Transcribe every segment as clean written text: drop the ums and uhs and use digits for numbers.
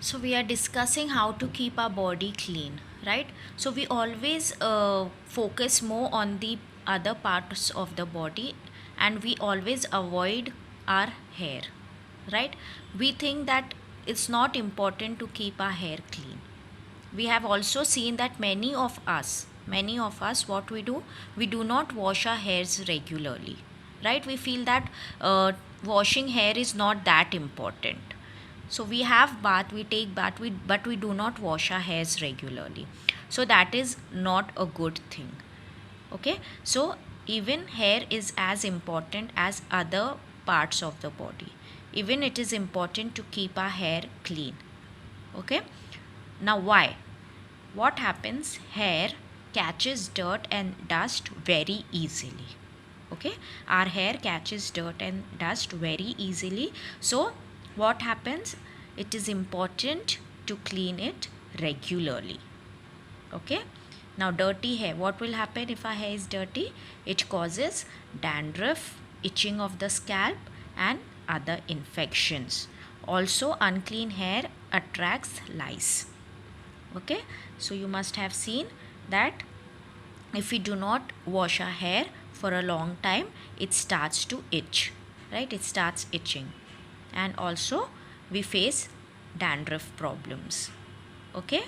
So we are discussing how to keep our body clean, right? So we always focus more on the other parts of the body, and we always avoid our hair, right? We think that it's not important to keep our hair clean. We have also seen that many of us, what we do not wash our hairs regularly, right? We feel that washing hair is not that important, so we have bath, we take bath, but we do not wash our hairs regularly. So that is not a good thing. Okay, so even hair is as important as other parts of the body. Even it is important to keep our hair clean. Okay, now why? What happens? Hair catches dirt and dust very easily. Okay, our hair catches dirt and dust very easily. So what happens? It is important to clean it regularly. Okay, now dirty hair, what will happen if our hair is dirty? It causes dandruff, itching of the scalp, and other infections. Also, unclean hair attracts lice. Okay, so you must have seen that if we do not wash our hair for a long time, it starts to itch, right? It starts itching, and also we face dandruff problems, okay,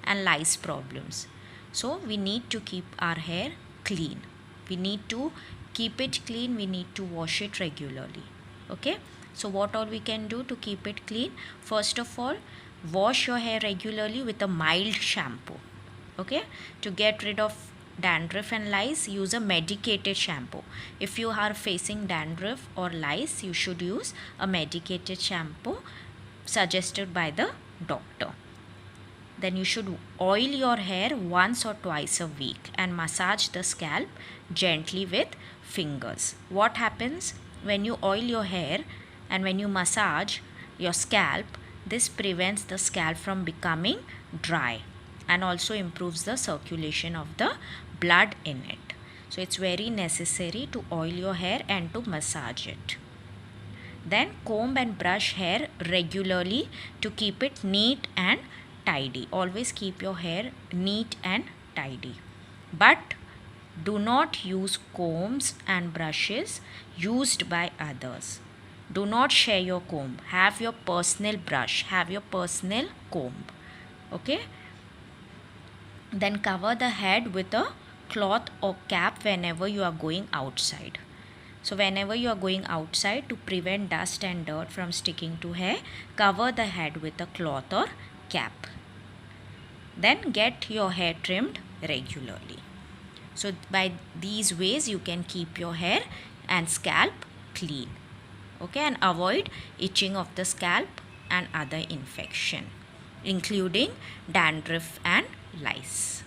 and lice problems. So we need to keep our hair clean. We need to keep it clean. We need to wash it regularly. Okay, so what all we can do to keep it clean? First of all, wash your hair regularly with a mild shampoo. Okay, to get rid of dandruff and lice, use a medicated shampoo. If you are facing dandruff or lice, you should use a medicated shampoo suggested by the doctor. Then you should oil your hair once or twice a week and massage the scalp gently with fingers. What happens when you oil your hair and when you massage your scalp? This prevents the scalp from becoming dry and also improves the circulation of the blood in it. So it's very necessary to oil your hair and to massage it. Then comb and brush hair regularly to keep it neat and tidy. Always keep your hair neat and tidy. But do not use combs and brushes used by others. Do not share your comb. Have your personal brush, have your personal comb. Okay? Then cover the head with a cloth or cap whenever you are going outside. So whenever you are going outside, to prevent dust and dirt from sticking to hair, cover the head with a cloth or cap. Then get your hair trimmed regularly. So by these ways you can keep your hair and scalp clean. Okay, and avoid itching of the scalp and other infection, including dandruff and lice.